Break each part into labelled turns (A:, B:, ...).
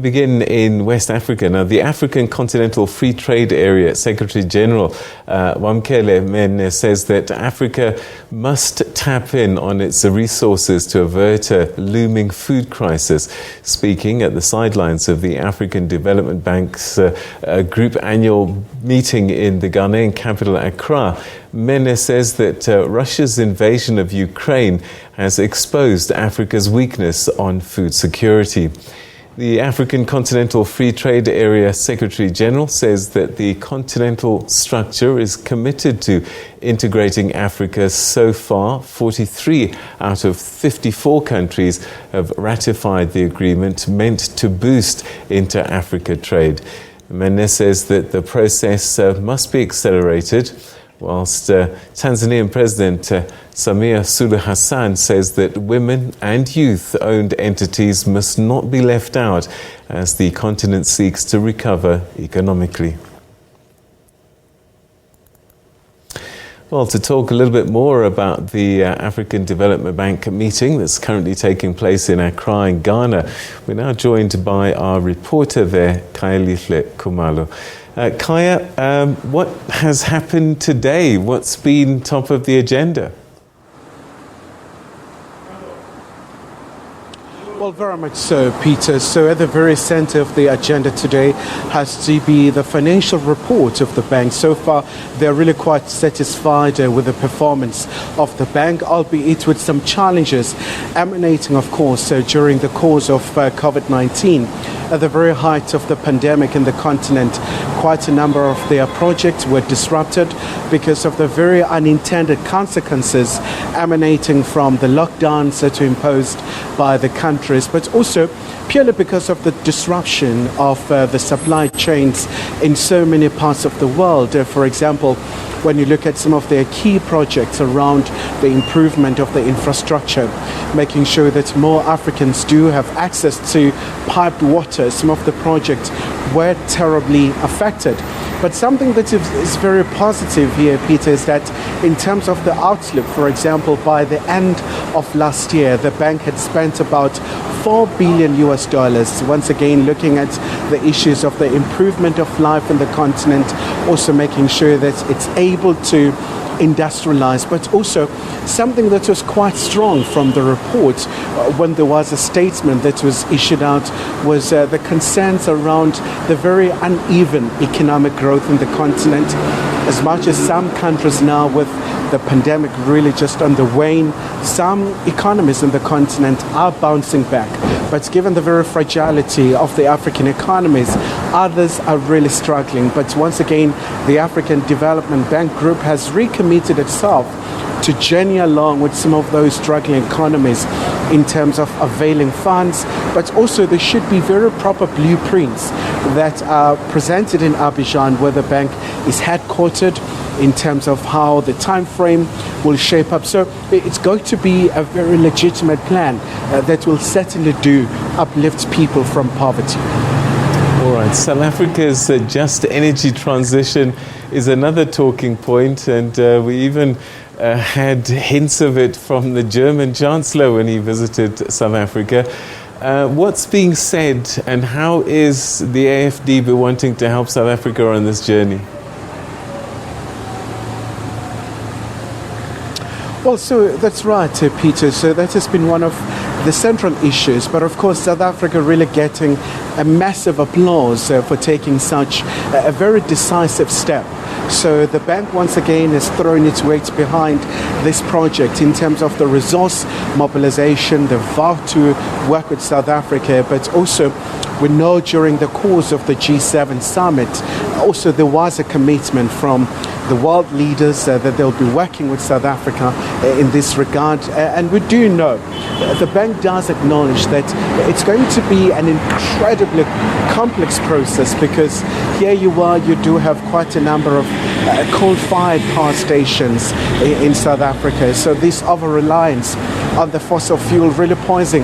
A: begin in West Africa. Now, the African Continental Free Trade Area Secretary General Wamkele Mene says that Africa must tap in on its resources to avert a looming food crisis. Speaking at the sidelines of the African Development Bank's group annual meeting in the Ghanaian capital Accra, Mene says that Russia's invasion of Ukraine has exposed Africa's weakness on food security. The African Continental Free Trade Area Secretary General says that the continental structure is committed to integrating Africa. So far, 43 out of 54 countries have ratified the agreement meant to boost inter-Africa trade. Mene says that the process must be accelerated, whilst Tanzanian President Samia Suluhu Hassan says that women and youth-owned entities must not be left out as the continent seeks to recover economically. Well, to talk a little bit more about the African Development Bank meeting that's currently taking place in Accra in Ghana, we're now joined by our reporter there, Khayelihle Khumalo. Kaya, what has happened today? What's been top of the agenda?
B: Well, very much so, Peter. So at the very center of the agenda today has to be the financial report of the bank. So far, they're really quite satisfied with the performance of the bank, albeit with some challenges emanating, of course, during the course of COVID-19. At the very height of the pandemic in the continent, quite a number of their projects were disrupted because of the very unintended consequences emanating from the lockdowns that were imposed by the countries, but also purely because of the disruption of the supply chains in so many parts of the world. For example, when you look at some of their key projects around the improvement of the infrastructure, making sure that more Africans do have access to piped water, some of the projects were terribly affected. But something that is very positive here, Peter, is that in terms of the outlook, for example, by the end of last year, the bank had spent about $4 billion US, once again looking at the issues of the improvement of life in the continent, also making sure that it's able to industrialized, but also something that was quite strong from the report when there was a statement that was issued out was the concerns around the very uneven economic growth in the continent. As much as some countries now with the pandemic really just on the wane, some economies in the continent are bouncing back. But given the very fragility of the African economies, others are really struggling. But once again, the African Development Bank Group has recommitted itself to journey along with some of those struggling economies in terms of availing funds, but also there should be very proper blueprints that are presented in Abidjan, where the bank is headquartered, in terms of how the time frame will shape up. So it's going to be a very legitimate plan that will certainly do uplift people from poverty.
A: All right, South Africa's just energy transition is another talking point, and we even had hints of it from the German Chancellor when he visited South Africa. What's being said, and how is the AFDB wanting to help South Africa on this journey?
B: Well, so that's right, Peter. So that has been one of the central issues. But of course, South Africa really getting a massive applause for taking such a very decisive step. So the bank once again has thrown its weight behind this project in terms of the resource mobilization, the vow to work with South Africa, but also we know during the course of the G7 summit, also there was a commitment from the world leaders that they'll be working with South Africa in this regard. And we do know, the bank does acknowledge that it's going to be an incredibly complex process, because here you do have quite a number of coal-fired power stations in South Africa. So this over-reliance on the fossil fuel really posing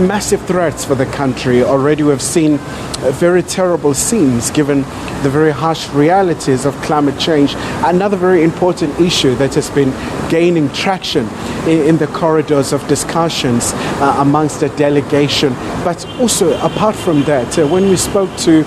B: massive threats for the country. Already we've seen very terrible scenes given the very harsh realities of climate change. Another very important issue that has been gaining traction in the corridors of discussions amongst the delegation. But also, apart from that, when we spoke to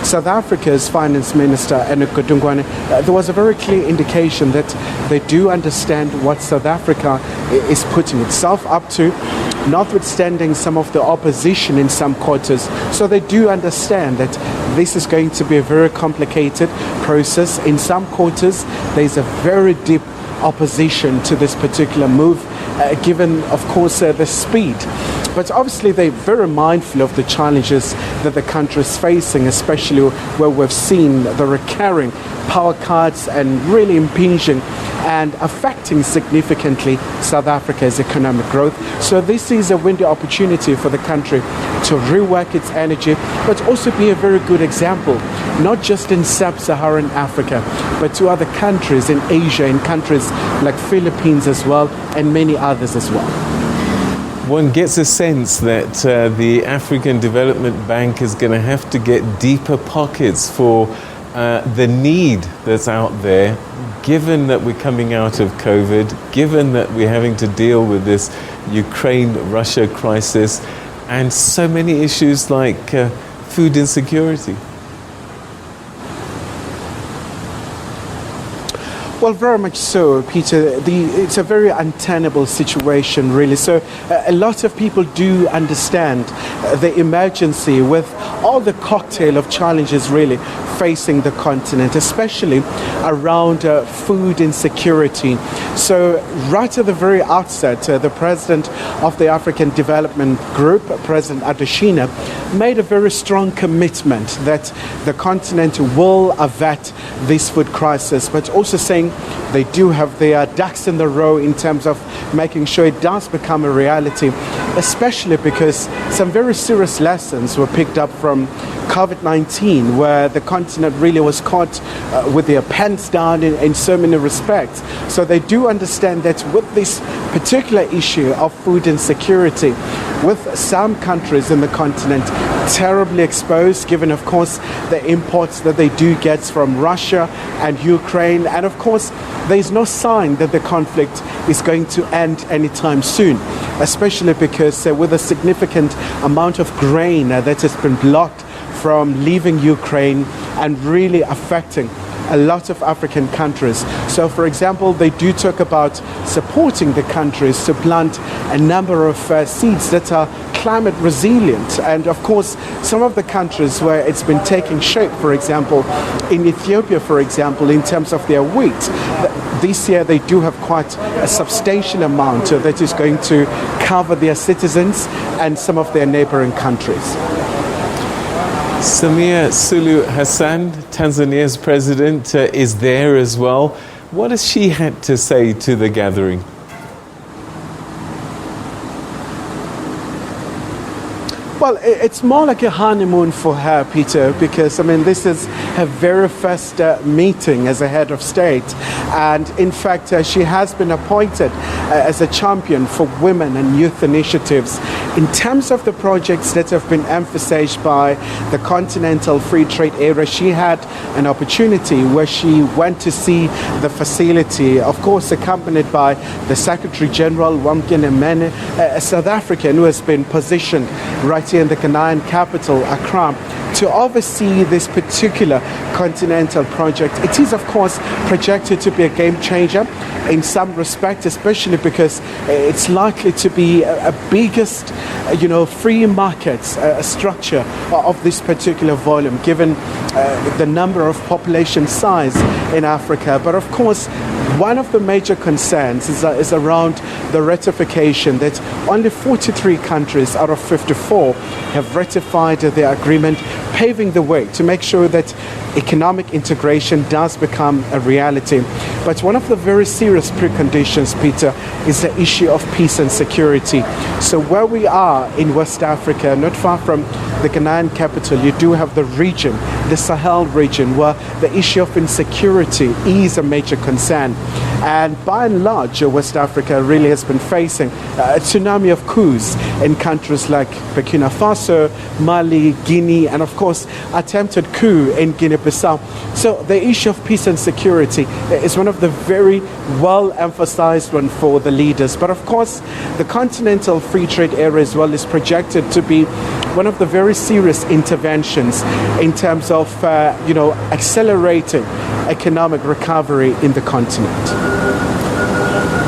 B: South Africa's Finance Minister, Godongwana, there was a very clear indication that they do understand what South Africa is putting itself up to, notwithstanding some of the opposition in some quarters. So they do understand that this is going to be a very complicated process. In some quarters, there's a very deep opposition to this particular move, given, of course, the speed. But obviously they're very mindful of the challenges that the country is facing, especially where we've seen the recurring power cuts and really impinging and affecting significantly South Africa's economic growth. So this is a window opportunity for the country to rework its energy, but also be a very good example, not just in sub-Saharan Africa, but to other countries in Asia, in countries like Philippines as well, and many others as well.
A: One gets a sense that the African Development Bank is going to have to get deeper pockets for the need that's out there, given that we're coming out of COVID, given that we're having to deal with this Ukraine-Russia crisis, and so many issues like food insecurity.
B: Well, very much so, Peter. It's a very untenable situation, really. So a lot of people do understand the emergency with all the cocktail of challenges really facing the continent, especially around food insecurity. So right at the very outset, the president of the African Development Group, President Adesina, made a very strong commitment that the continent will avert this food crisis, but also saying they do have their ducks in the row in terms of making sure it does become a reality, especially because some very serious lessons were picked up from COVID-19, where the continent really was caught with their pants down in so many respects. So they do understand that with this particular issue of food insecurity, with some countries in the continent terribly exposed, given, of course, the imports that they do get from Russia and Ukraine. And, of course, there is no sign that the conflict is going to end anytime soon, especially because with a significant amount of grain that has been blocked from leaving Ukraine and really affecting a lot of African countries. So, for example, they do talk about supporting the countries to plant a number of seeds that are climate resilient. And of course, some of the countries where it's been taking shape, for example, in Ethiopia, for example, in terms of their wheat, this year they do have quite a substantial amount that is going to cover their citizens and some of their neighboring countries.
A: Samia Suluhu Hassan, Tanzania's president, is there as well. What has she had to say to the gathering?
B: Well, it's more like a honeymoon for her, Peter, because, I mean, this is her very first meeting as a head of state. And in fact, she has been appointed as a champion for women and youth initiatives. In terms of the projects that have been emphasized by the Continental Free Trade Area, she had an opportunity where she went to see the facility, of course, accompanied by the Secretary General, Wamkele Mene, a South African who has been positioned right here in the Ghanaian capital, Accra, to oversee this particular Continental project. It is, of course, projected to be a game changer in some respect, especially because it's likely to be a biggest, free market structure of this particular volume, given the number of population size in Africa. But of course, one of the major concerns is around the ratification, that only 43 countries out of 54 have ratified the agreement, paving the way to make sure that economic integration does become a reality. But one of the very serious preconditions, Peter, is the issue of peace and security. So where we are in West Africa, not far from the Ghanaian capital, you do have the region the Sahel region, where the issue of insecurity is a major concern. And by and large, West Africa really has been facing a tsunami of coups in countries like Burkina Faso, Mali, Guinea, and of course, attempted coup in Guinea-Bissau. So the issue of peace and security is one of the very well emphasized one for the leaders. But of course, the Continental Free Trade Area as well is projected to be one of the very serious interventions in terms of, accelerating economic recovery in the continent.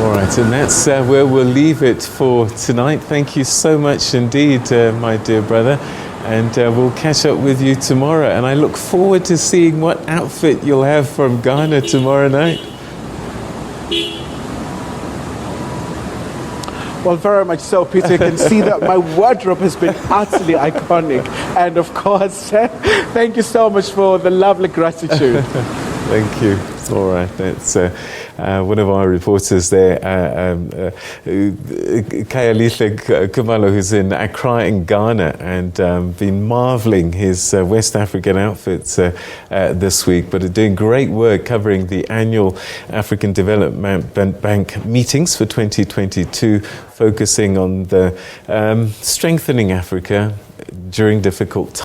A: All right, and that's where we'll leave it for tonight. Thank you so much indeed, my dear brother. And we'll catch up with you tomorrow. And I look forward to seeing what outfit you'll have from Ghana tomorrow night.
B: Well, very much so, Peter. You can see that my wardrobe has been utterly iconic. And of course, thank you so much for the lovely gratitude.
A: Thank you. All right, that's one of our reporters there, Khayelihle Khumalo, who's in Accra in Ghana, and been marvelling his West African outfits this week, but are doing great work covering the annual African Development Bank meetings for 2022, focusing on the strengthening Africa during difficult times.